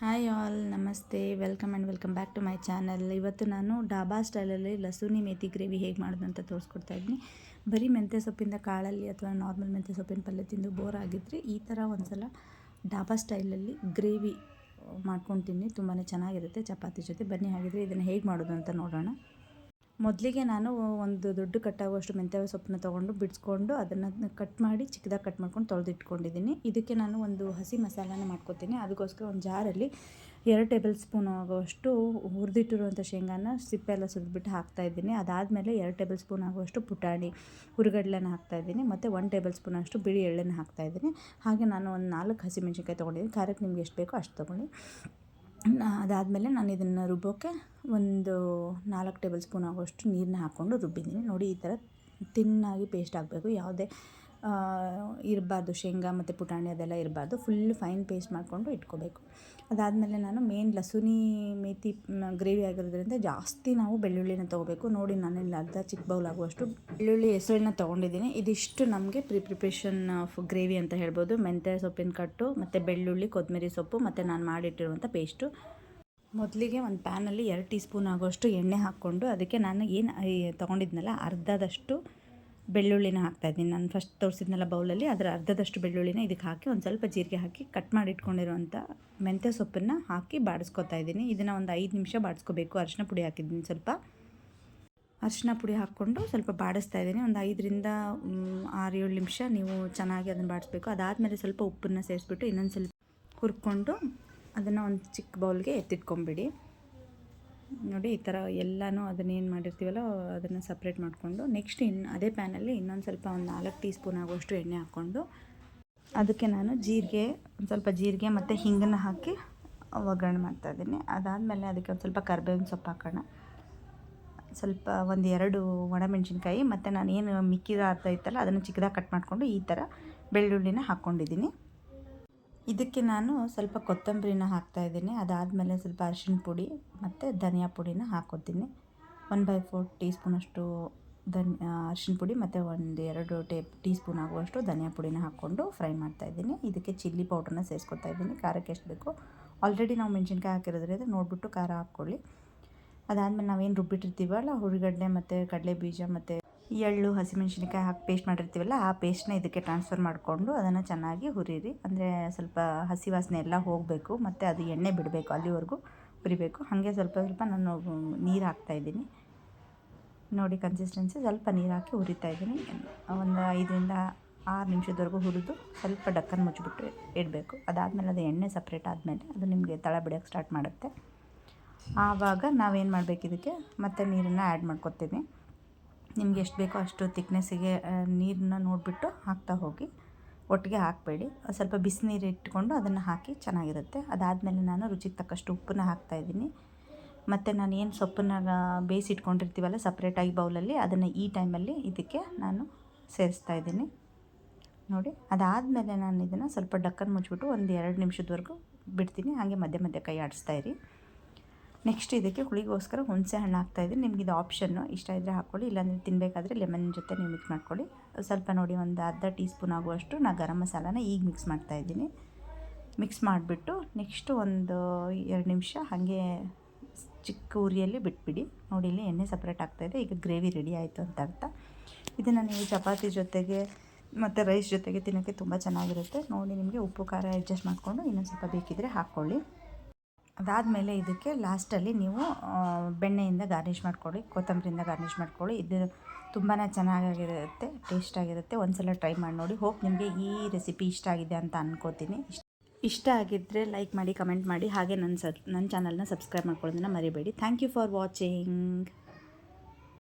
Hi all, ನಮಸ್ತೆ, welcome back to my channel. ಇವತ್ತು ನಾನು ಡಾಬಾ ಸ್ಟೈಲಲ್ಲಿ ಲಸೂನಿ ಮೇಥಿ ಗ್ರೇವಿ ಹೇಗೆ ಮಾಡೋದು ಅಂತ ತೋರಿಸ್ಕೊಡ್ತಾ ಇದ್ದೀನಿ. ಬರೀ ಮೆಂತ್ಯ ಸೊಪ್ಪಿಂದ ಕಾಳಲ್ಲಿ ಅಥವಾ ನಾರ್ಮಲ್ ಮೆಂತ್ಯ ಸೊಪ್ಪಿನ ಪಲ್ಯ ತಿಂದು ಬೋರ್ ಆಗಿದ್ದರೆ ಈ ಥರ ಒಂದು ಸಲ ಡಾಬಾ ಸ್ಟೈಲಲ್ಲಿ ಗ್ರೇವಿ ಮಾಡ್ಕೊಂಡು ತಿನ್ನಿ, ತುಂಬಾ ಚೆನ್ನಾಗಿರುತ್ತೆ ಚಪಾತಿ ಜೊತೆ. ಬನ್ನಿ ಹಾಗಿದ್ರೆ ಇದನ್ನು ಹೇಗೆ ಮಾಡೋದು ಅಂತ ನೋಡೋಣ. ಮೊದಲಿಗೆ ನಾನು ಒಂದು ದೊಡ್ಡ ಕಟ್ಟಾಗುವಷ್ಟು ಮೆಂತ್ಯ ಸೊಪ್ಪನ್ನ ತೊಗೊಂಡು ಬಿಡಿಸ್ಕೊಂಡು ಅದನ್ನು ಕಟ್ ಮಾಡಿ ಚಿಕ್ಕದಾಗಿ ಕಟ್ ಮಾಡ್ಕೊಂಡು ತೊಳೆದಿಟ್ಕೊಂಡಿದ್ದೀನಿ. ಇದಕ್ಕೆ ನಾನು ಒಂದು ಹಸಿ ಮಸಾಲಾನ ಮಾಡ್ಕೊತೀನಿ. ಅದಕ್ಕೋಸ್ಕರ ಒಂದು ಜಾರಲ್ಲಿ 2 ಟೇಬಲ್ ಸ್ಪೂನ್ ಆಗುವಷ್ಟು ಹುರಿದಿಟ್ಟಿರುವಂಥ ಶೇಂಗಾನ ಸಿಪ್ಪೆಲ್ಲ ಸುರಿದ್ಬಿಟ್ಟು ಹಾಕ್ತಾಯಿದ್ದೀನಿ. ಅದಾದಮೇಲೆ 2 ಟೇಬಲ್ ಸ್ಪೂನ್ ಆಗುವಷ್ಟು ಪುಟಾಣಿ ಹುರಿಗಡ್ಲೆನ ಹಾಕ್ತಾಯಿದ್ದೀನಿ. ಮತ್ತು 1 ಟೇಬಲ್ ಸ್ಪೂನ್ ಅಷ್ಟು ಬಿಳಿ ಎಳ್ಳನ್ನು ಹಾಕ್ತಾಯಿದ್ದೀನಿ. ಹಾಗೆ ನಾನು ಒಂದು 4 ಹಸಿಮೆಣ್ಸಿನ್ಕಾಯಿ ತೊಗೊಂಡಿದ್ದೀನಿ. ಖಾರಕ್ಕೆ ನಿಮ್ಗೆ ಎಷ್ಟು ಬೇಕೋ ಅಷ್ಟು ತೊಗೊಳ್ಳಿ. ಅದಾದಮೇಲೆ ನಾನು ಇದನ್ನು ರುಬ್ಬೋಕ್ಕೆ ಒಂದು 4 ಟೇಬಲ್ ಸ್ಪೂನ್ ಆಗುವಷ್ಟು ನೀರನ್ನ ಹಾಕ್ಕೊಂಡು ರುಬ್ಬಿದ್ದೀನಿ. ನೋಡಿ, ಈ ಥರ ತಿನ್ನಾಗಿ ಪೇಸ್ಟ್ ಆಗಬೇಕು. ಯಾವುದೇ ಇರಬಾರ್ದು, ಶೇಂಗಾ ಮತ್ತು ಪುಟಾಣಿ ಅದೆಲ್ಲ ಇರಬಾರ್ದು. ಫುಲ್ ಫೈನ್ ಪೇಸ್ಟ್ ಮಾಡಿಕೊಂಡು ಇಟ್ಕೋಬೇಕು. ಅದಾದಮೇಲೆ ನಾನು ಲಸೂನಿ ಮೇಥಿ ಗ್ರೇವಿ ಆಗಿರೋದ್ರಿಂದ ಜಾಸ್ತಿ ನಾವು ಬೆಳ್ಳುಳ್ಳಿನ ತೊಗೋಬೇಕು. ನೋಡಿ, ನಾನಿಲ್ಲಿ ಅರ್ಧ ಚಿಕ್ಕ ಬೌಲ್ ಆಗುವಷ್ಟು ಬೆಳ್ಳುಳ್ಳಿ ಹೆಸರನ್ನ ತೊಗೊಂಡಿದ್ದೀನಿ. ಇದಿಷ್ಟು ನಮಗೆ ಪ್ರಿಪ್ರೇಷನ್ ಆಫ್ ಗ್ರೇವಿ ಅಂತ ಹೇಳ್ಬೋದು. ಮೆಂತ್ಯ ಸೊಪ್ಪಿನ ಕಟ್ಟು ಮತ್ತು ಬೆಳ್ಳುಳ್ಳಿ, ಕೊತ್ತಂಬರಿ ಸೊಪ್ಪು ಮತ್ತು ನಾನು ಮಾಡಿಟ್ಟಿರುವಂಥ ಪೇಸ್ಟು. ಮೊದಲಿಗೆ ಒಂದು ಪ್ಯಾನಲ್ಲಿ 2 ಟೀ ಸ್ಪೂನ್ ಆಗೋಷ್ಟು ಎಣ್ಣೆ ಹಾಕ್ಕೊಂಡು ಅದಕ್ಕೆ ನಾನು ಏನು ತೊಗೊಂಡಿದ್ನಲ್ಲ ಅರ್ಧದಷ್ಟು ಬೆಳ್ಳುಳ್ಳಿನ ಹಾಕ್ತಾಯಿದ್ದೀನಿ. ನಾನು ಫಸ್ಟ್ ತೋರಿಸಿದ್ನಲ್ಲ ಬೌಲಲ್ಲಿ, ಅದರ ಅರ್ಧದಷ್ಟು ಬೆಳ್ಳುಳ್ಳಿನ ಇದಕ್ಕೆ ಹಾಕಿ ಒಂದು ಸ್ವಲ್ಪ ಜೀರಿಗೆ ಹಾಕಿ ಕಟ್ ಮಾಡಿ ಇಟ್ಕೊಂಡಿರುವಂಥ ಮೆಂತ್ಯ ಸೊಪ್ಪನ್ನು ಹಾಕಿ ಬಾಡಿಸ್ಕೊತಾ ಇದ್ದೀನಿ. ಇದನ್ನು ಒಂದು 5 ನಿಮಿಷ ಬಾಡಿಸ್ಕೋಬೇಕು. ಅರಿಶಿನ ಪುಡಿ ಹಾಕಿದ್ದೀನಿ. ಸ್ವಲ್ಪ ಅರಿಶಿನ ಪುಡಿ ಹಾಕ್ಕೊಂಡು ಸ್ವಲ್ಪ ಬಾಡಿಸ್ತಾ ಇದ್ದೀನಿ. ಒಂದು 5ರಿಂದ 6-7 ನಿಮಿಷ ನೀವು ಚೆನ್ನಾಗಿ ಅದನ್ನು ಬಾಡಿಸ್ಬೇಕು. ಅದಾದಮೇಲೆ ಸ್ವಲ್ಪ ಉಪ್ಪನ್ನು ಸೇರಿಸ್ಬಿಟ್ಟು ಇನ್ನೊಂದು ಸ್ವಲ್ಪ ಹುರ್ಕೊಂಡು ಅದನ್ನು ಒಂದು ಚಿಕ್ಕ ಬೌಲ್ಗೆ ಎತ್ತಿಟ್ಕೊಂಬಿಡಿ. ನೋಡಿ, ಈ ಥರ ಎಲ್ಲನೂ ಅದನ್ನೇನು ಮಾಡಿರ್ತೀವಲ್ಲ ಅದನ್ನು ಸಪ್ರೇಟ್ ಮಾಡಿಕೊಂಡು ನೆಕ್ಸ್ಟ್ ಅದೇ ಪ್ಯಾನಲ್ಲಿ ಇನ್ನೊಂದು ಸ್ವಲ್ಪ ಒಂದು 4 ಟೀ ಸ್ಪೂನ್ ಆಗುವಷ್ಟು ಎಣ್ಣೆ ಹಾಕ್ಕೊಂಡು ಅದಕ್ಕೆ ನಾನು ಒಂದು ಸ್ವಲ್ಪ ಜೀರಿಗೆ ಮತ್ತು ಹಿಂಗನ್ನು ಹಾಕಿ ಒಗ್ಗರಣೆ ಮಾಡ್ತಾಯಿದ್ದೀನಿ. ಅದಾದಮೇಲೆ ಅದಕ್ಕೆ ಒಂದು ಸ್ವಲ್ಪ ಕರಿಬೇವಿನ ಸೊಪ್ಪು ಹಾಕೋಣ. ಸ್ವಲ್ಪ 1-2 ಒಣಮೆಣಸಿನ್ಕಾಯಿ ಮತ್ತು ನಾನು ಏನು ಮಿಕ್ಕಿದ ಅರ್ಧ ಇತ್ತಲ್ಲ ಅದನ್ನು ಚಿಕ್ಕದಾಗಿ ಕಟ್ ಮಾಡಿಕೊಂಡು ಈ ಥರ ಬೆಳ್ಳುಳ್ಳಿನ ಹಾಕ್ಕೊಂಡಿದ್ದೀನಿ. ಇದಕ್ಕೆ ನಾನು ಸ್ವಲ್ಪ ಕೊತ್ತಂಬರಿನ ಹಾಕ್ತಾಯಿದ್ದೀನಿ. ಅದಾದಮೇಲೆ ಸ್ವಲ್ಪ ಅರಿಶಿನ ಪುಡಿ ಮತ್ತು ಧನಿಯಾ ಪುಡಿನ ಹಾಕ್ಕೊತೀನಿ. 1/4 ಟೀ ಸ್ಪೂನಷ್ಟು ಅರಿಶಿನ ಪುಡಿ ಮತ್ತು 1-2 ಟೀ ಸ್ಪೂನ್ ಆಗುವಷ್ಟು ಧನಿಯಾ ಪುಡಿನ ಹಾಕ್ಕೊಂಡು ಫ್ರೈ ಮಾಡ್ತಾಯಿದ್ದೀನಿ. ಇದಕ್ಕೆ ಚಿಲ್ಲಿ ಪೌಡ್ರನ್ನ ಸೇರಿಸ್ಕೊತಾ ಇದ್ದೀನಿ. ಖಾರಕ್ಕೆ ಎಷ್ಟು ಬೇಕೋ. ಆಲ್ರೆಡಿ ನಾವು ಮೆಣಸಿನ್ಕಾಯಿ ಹಾಕಿರೋದ್ರಿಂದ ನೋಡಿಬಿಟ್ಟು ಖಾರ ಹಾಕ್ಕೊಳ್ಳಿ. ಅದಾದಮೇಲೆ ನಾವೇನು ರುಬ್ಬಿಟ್ಟಿರ್ತೀವಲ್ಲ ಹುರಿಗಡ್ಲೆ ಮತ್ತು ಕಡಲೆ ಬೀಜ ಮತ್ತು ಎಳ್ಳು, ಹಸಿಮೆಣ್ಸಿನ್ಕಾಯಿ ಹಾಕಿ ಪೇಸ್ಟ್ ಮಾಡಿರ್ತೀವಲ್ಲ ಆ ಪೇಸ್ಟ್ನ ಇದಕ್ಕೆ ಟ್ರಾನ್ಸ್ಫರ್ ಮಾಡಿಕೊಂಡು ಅದನ್ನು ಚೆನ್ನಾಗಿ ಹುರಿರಿ. ಅಂದರೆ ಸ್ವಲ್ಪ ಹಸಿ ವಾಸನೆ ಎಲ್ಲ ಹೋಗಬೇಕು ಮತ್ತು ಅದು ಎಣ್ಣೆ ಬಿಡಬೇಕು, ಅಲ್ಲಿವರೆಗೂ ಹುರಿಬೇಕು. ಹಾಗೆ ಸ್ವಲ್ಪ ನಾನು ನೀರು ಹಾಕ್ತಾಯಿದ್ದೀನಿ. ನೋಡಿ, ಕನ್ಸಿಸ್ಟೆನ್ಸಿ ಸ್ವಲ್ಪ ನೀರು ಹಾಕಿ ಹುರಿತಾ ಇದ್ದೀನಿ. ಒಂದು 5-6 ನಿಮಿಷದವರೆಗೂ ಹುರಿದು ಸ್ವಲ್ಪ ಡಕ್ಕನ್ ಮುಚ್ಚಿಬಿಟ್ಟು ಇಡಬೇಕು. ಅದಾದಮೇಲೆ ಅದು ಎಣ್ಣೆ ಸಪ್ರೇಟ್ ಆದಮೇಲೆ ಅದು ನಿಮಗೆ ತಳ ಬಿಡೋಕ್ಕೆ ಸ್ಟಾರ್ಟ್ ಮಾಡುತ್ತೆ. ಆವಾಗ ನಾವೇನು ಮಾಡಬೇಕು, ಇದಕ್ಕೆ ಮತ್ತೆ ನೀರನ್ನು ಆ್ಯಡ್ ಮಾಡ್ಕೊತೀನಿ. ನಿಮ್ಗೆ ಎಷ್ಟು ಬೇಕೋ ಅಷ್ಟು ತಿಕ್ನೆಸ್ಸಿಗೆ ನೀರನ್ನ ನೋಡಿಬಿಟ್ಟು ಹಾಕ್ತಾ ಹೋಗಿ, ಒಟ್ಟಿಗೆ ಹಾಕಬೇಡಿ. ಸ್ವಲ್ಪ ಬಿಸಿನೀರು ಇಟ್ಕೊಂಡು ಅದನ್ನು ಹಾಕಿ ಚೆನ್ನಾಗಿರುತ್ತೆ. ಅದಾದಮೇಲೆ ನಾನು ರುಚಿಗೆ ತಕ್ಕಷ್ಟು ಉಪ್ಪನ್ನ ಹಾಕ್ತಾಯಿದ್ದೀನಿ. ಮತ್ತು ನಾನು ಏನು ಸೊಪ್ಪನ್ನ ಬೇಯಿಸಿಟ್ಕೊಂಡಿರ್ತೀವಲ್ಲ ಸಪ್ರೇಟಾಗಿ ಬೌಲಲ್ಲಿ, ಅದನ್ನು ಈ ಟೈಮಲ್ಲಿ ಇದಕ್ಕೆ ನಾನು ಸೇರಿಸ್ತಾ ಇದ್ದೀನಿ. ನೋಡಿ, ಅದಾದಮೇಲೆ ನಾನು ಇದನ್ನು ಸ್ವಲ್ಪ ಡಕ್ಕನ್ ಮುಚ್ಚಿಬಿಟ್ಟು 1-2 ನಿಮಿಷದವರೆಗೂ ಬಿಡ್ತೀನಿ. ಹಾಗೆ ಮಧ್ಯೆ ಮಧ್ಯೆ ಕೈ ಆಡಿಸ್ತಾಯಿರಿ. ನೆಕ್ಸ್ಟ್ ಇದಕ್ಕೆ ಹುಳಿಗೋಸ್ಕರ ಹುಣಸೆ ಹಣ್ಣು ಹಾಕ್ತಾಯಿದ್ದೀನಿ. ನಿಮ್ಗೆ ಇದು ಆಪ್ಷನ್ನು, ಇಷ್ಟ ಇದ್ದರೆ ಹಾಕ್ಕೊಳ್ಳಿ, ಇಲ್ಲಾಂದರೆ ತಿನ್ನಬೇಕಾದ್ರೆ ಲೆಮನ್ ಜೊತೆ ನೀವು ಮಿಕ್ಸ್ ಮಾಡ್ಕೊಳ್ಳಿ. ಸ್ವಲ್ಪ ನೋಡಿ, ಒಂದು ಅರ್ಧ ಟೀ ಸ್ಪೂನ್ ಆಗುವಷ್ಟು ನಾನು ಗರಂ ಮಸಾಲಾನ ಈಗ ಮಿಕ್ಸ್ ಮಾಡ್ತಾಯಿದ್ದೀನಿ. ಮಿಕ್ಸ್ ಮಾಡಿಬಿಟ್ಟು ನೆಕ್ಸ್ಟು ಒಂದು 2 ನಿಮಿಷ ಹಾಗೆ ಚಿಕ್ಕ ಉರಿಯಲ್ಲಿ ಬಿಟ್ಬಿಡಿ. ನೋಡಿ, ಇಲ್ಲಿ ಎಣ್ಣೆ ಸಪ್ರೇಟ್ ಆಗ್ತಾಯಿದೆ. ಈಗ ಗ್ರೇವಿ ರೆಡಿ ಆಯಿತು ಅಂತ ಅರ್ಥ. ಇದನ್ನು ನೀವು ಚಪಾತಿ ಜೊತೆಗೆ ಮತ್ತು ರೈಸ್ ಜೊತೆಗೆ ತಿನ್ನೋಕ್ಕೆ ತುಂಬ ಚೆನ್ನಾಗಿರುತ್ತೆ. ನೋಡಿ, ನಿಮಗೆ ಉಪ್ಪು ಖಾರ ಅಡ್ಜಸ್ಟ್ ಮಾಡಿಕೊಂಡು ಇನ್ನೊಂದು ಸ್ವಲ್ಪ ಬೇಕಿದ್ದರೆ ಹಾಕ್ಕೊಳ್ಳಿ. ಅದಾದಮೇಲೆ ಇದಕ್ಕೆ ಲಾಸ್ಟಲ್ಲಿ ನೀವು ಬೆಣ್ಣೆಯಿಂದ ಗಾರ್ನಿಷ್ ಮಾಡ್ಕೊಳ್ಳಿ, ಕೊತ್ತಂಬರಿಯಿಂದ ಗಾರ್ನಿಷ್ ಮಾಡ್ಕೊಳ್ಳಿ. ಇದು ತುಂಬಾ ಚೆನ್ನಾಗಿರುತ್ತೆ, ಟೇಸ್ಟಾಗಿರುತ್ತೆ. ಒಂದು ಸಲ ಟ್ರೈ ಮಾಡಿ ನೋಡಿ. ಹೋಪ್ ನಿಮಗೆ ಈ ರೆಸಿಪಿ ಇಷ್ಟ ಆಗಿದೆ ಅಂತ ಅಂದ್ಕೋತೀನಿ. ಇಷ್ಟ ಆಗಿದ್ದರೆ ಲೈಕ್ ಮಾಡಿ, ಕಮೆಂಟ್ ಮಾಡಿ, ಹಾಗೆ ನನ್ನ ಚಾನಲ್ನ ಸಬ್ಸ್ಕ್ರೈಬ್ ಮಾಡ್ಕೊಳ್ಳೋದನ್ನು ಮರಿಬೇಡಿ. Thank you for watching.